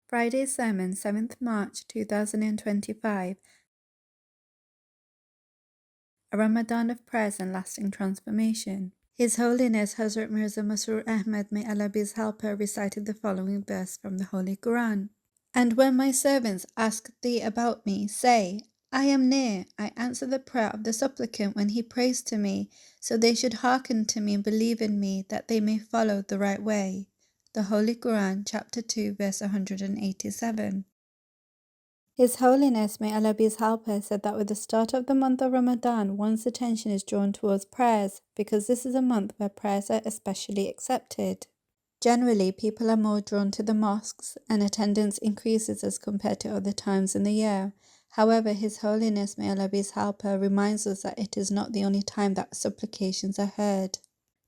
Friday Sermon, 7th March 2025. A Ramadan of prayers and lasting transformation. His Holiness Hazrat Mirza Masroor Ahmad, may Allah be his helper, recited the following verse from the Holy Quran. And when my servants ask thee about me, say, I am near. I answer the prayer of the supplicant when he prays to me, so they should hearken to me and believe in me, that they may follow the right way. The Holy Quran, chapter 2, verse 187. His Holiness, may Allah be his helper, said that with the start of the month of Ramadan, one's attention is drawn towards prayers, because this is a month where prayers are especially accepted. Generally, people are more drawn to the mosques, and attendance increases as compared to other times in the year. However, His Holiness, may Allah be his helper, reminds us that it is not the only time that supplications are heard.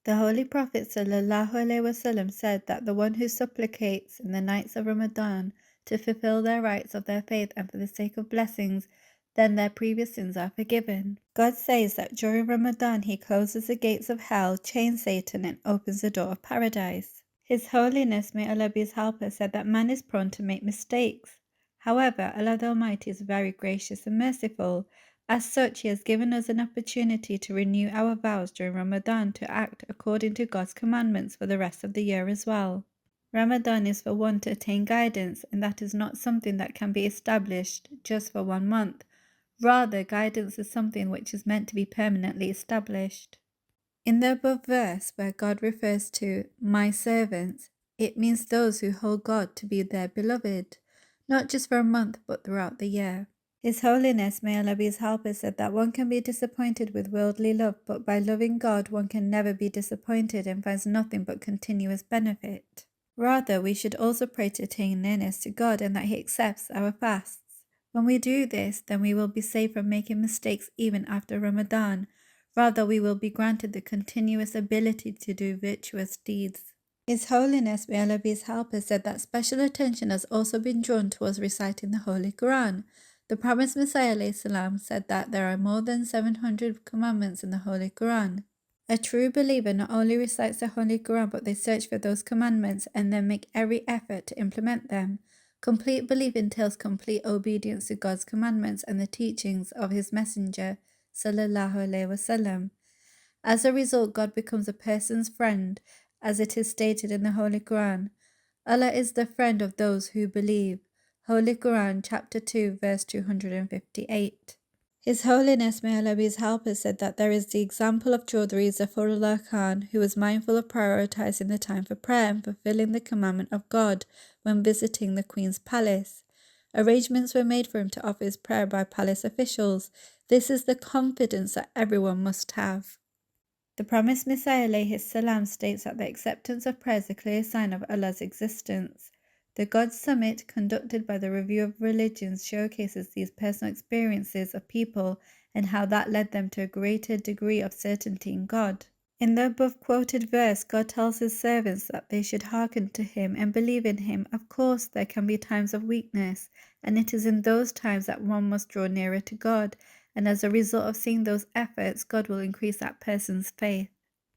The Holy Prophet ﷺ said that the one who supplicates in the nights of Ramadan to fulfill their rights of their faith and for the sake of blessings, then their previous sins are forgiven. God says that during Ramadan He closes the gates of hell, chains Satan, and opens the door of paradise. His Holiness, may Allah be his helper, said that man is prone to make mistakes. However, Allah the Almighty is very gracious and merciful. As such, He has given us an opportunity to renew our vows during Ramadan to act according to God's commandments for the rest of the year as well. Ramadan is for one to attain guidance, and that is not something that can be established just for 1 month. Rather, guidance is something which is meant to be permanently established. In the above verse, where God refers to my servants, it means those who hold God to be their beloved, not just for a month but throughout the year. His Holiness, may Allah be his helper, said that one can be disappointed with worldly love, but by loving God one can never be disappointed and finds nothing but continuous benefit. Rather, we should also pray to attain nearness to God and that He accepts our fasts. When we do this, then we will be safe from making mistakes even after Ramadan. Rather, we will be granted the continuous ability to do virtuous deeds. His Holiness, may Allah be his helper, said that special attention has also been drawn towards reciting the Holy Quran. The promised Messiah ﷺ said that there are more than 700 commandments in the Holy Quran. A true believer not only recites the Holy Quran, but they search for those commandments and then make every effort to implement them. Complete belief entails complete obedience to God's commandments and the teachings of His Messenger, sallallahu alaihi wasallam. As a result, God becomes a person's friend, as it is stated in the Holy Quran. Allah is the friend of those who believe. Holy Quran, chapter 2, verse 258. His Holiness, may Allah be his helper, said that there is the example of Chaudhry Zafarullah Khan, who was mindful of prioritizing the time for prayer and fulfilling the commandment of God when visiting the Queen's palace. Arrangements were made for him to offer his prayer by palace officials. This is the confidence that everyone must have. The promised Messiah ﷺ states that the acceptance of prayer is a clear sign of Allah's existence. The God Summit, conducted by the Review of Religions, showcases these personal experiences of people and how that led them to a greater degree of certainty in God. In the above quoted verse, God tells His servants that they should hearken to Him and believe in Him. Of course, there can be times of weakness, and it is in those times that one must draw nearer to God, and as a result of seeing those efforts, God will increase that person's faith.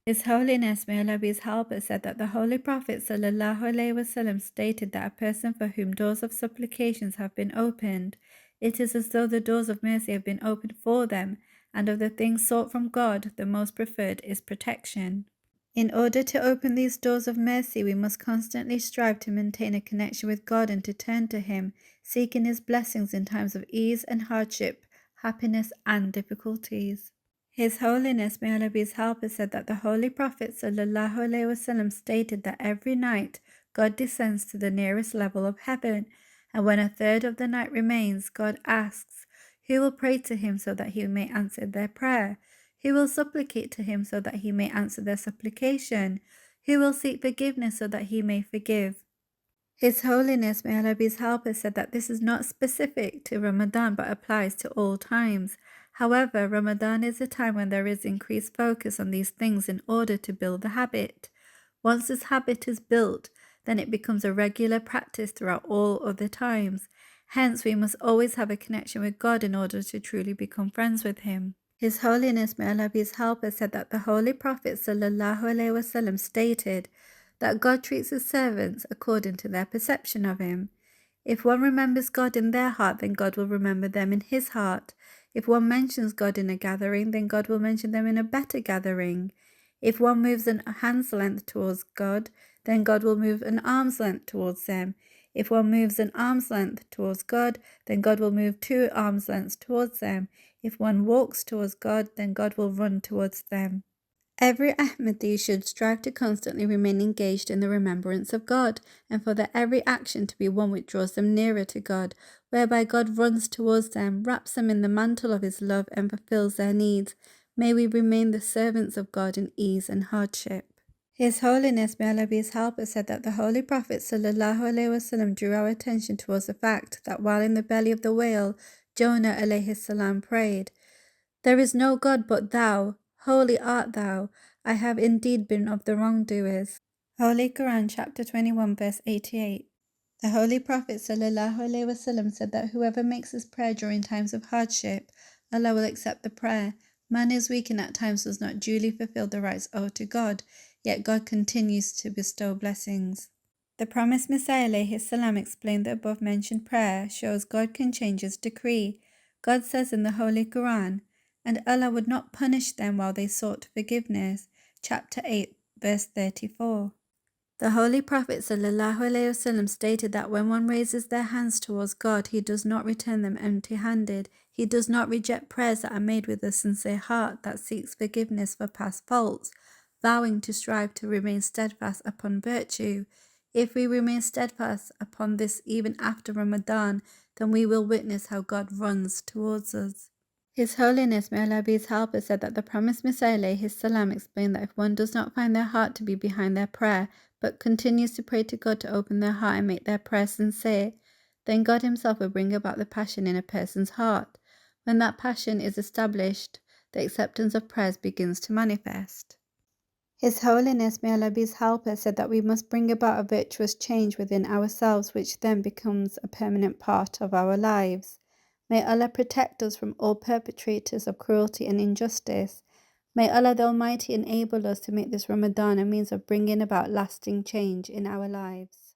His Holiness, may Allah be his helper, said that the Holy Prophet ﷺ stated that a person for whom doors of supplications have been opened, it is as though the doors of mercy have been opened for them, and of the things sought from God, the most preferred is protection. In order to open these doors of mercy, we must constantly strive to maintain a connection with God and to turn to Him, seeking His blessings in times of ease and hardship, happiness and difficulties. His Holiness, may Allah be his helper, said that the Holy Prophet ﷺ stated that every night God descends to the nearest level of heaven, and when a third of the night remains, God asks, who will pray to Him so that He may answer their prayer? Who will supplicate to Him so that He may answer their supplication? Who will seek forgiveness so that He may forgive? His Holiness, may Allah be his helper, said that this is not specific to Ramadan but applies to all times. However, Ramadan is a time when there is increased focus on these things in order to build the habit. Once this habit is built, then it becomes a regular practice throughout all other times. Hence, we must always have a connection with God in order to truly become friends with Him. His Holiness, may Allah be his helper, said that the Holy Prophet ﷺ stated that God treats His servants according to their perception of Him. If one remembers God in their heart, then God will remember them in his heart. If one mentions God in a gathering, then God will mention them in a better gathering. If one moves a hand's length towards God, then God will move an arm's length towards them. If one moves an arm's length towards God, then God will move 2 arms' lengths towards them. If one walks towards God, then God will run towards them. Every Ahmadi should strive to constantly remain engaged in the remembrance of God, and for their every action to be one which draws them nearer to God, whereby God runs towards them, wraps them in the mantle of his love, and fulfills their needs. May we remain the servants of God in ease and hardship. His Holiness, may Allah be his helper, said that the Holy Prophet ﷺ drew our attention towards the fact that while in the belly of the whale, Jonah ﷺ prayed, "There is no God but thou, holy art thou, I have indeed been of the wrongdoers." Holy Quran, chapter 21, verse 88. The Holy Prophet ﷺ said that whoever makes this prayer during times of hardship, Allah will accept the prayer. Man is weak and at times does not duly fulfill the rights owed to God, yet God continues to bestow blessings. The promised Messiah ﷺ explained the above-mentioned prayer shows God can change his decree. God says in the Holy Quran, "And Allah would not punish them while they sought forgiveness." Chapter 8, verse 34. The Holy Prophet ﷺ stated that when one raises their hands towards God, he does not return them empty-handed. He does not reject prayers that are made with a sincere heart that seeks forgiveness for past faults, vowing to strive to remain steadfast upon virtue. If we remain steadfast upon this even after Ramadan, then we will witness how God runs towards us. His Holiness, may Allah be his helper, said that the promised Messiah ﷺ explained that if one does not find their heart to be behind their prayer, but continues to pray to God to open their heart and make their prayer sincere, then God himself will bring about the passion in a person's heart. When that passion is established, the acceptance of prayers begins to manifest. His Holiness, may Allah be his helper, said that we must bring about a virtuous change within ourselves, which then becomes a permanent part of our lives. May Allah protect us from all perpetrators of cruelty and injustice. May Allah the Almighty enable us to make this Ramadan a means of bringing about lasting change in our lives.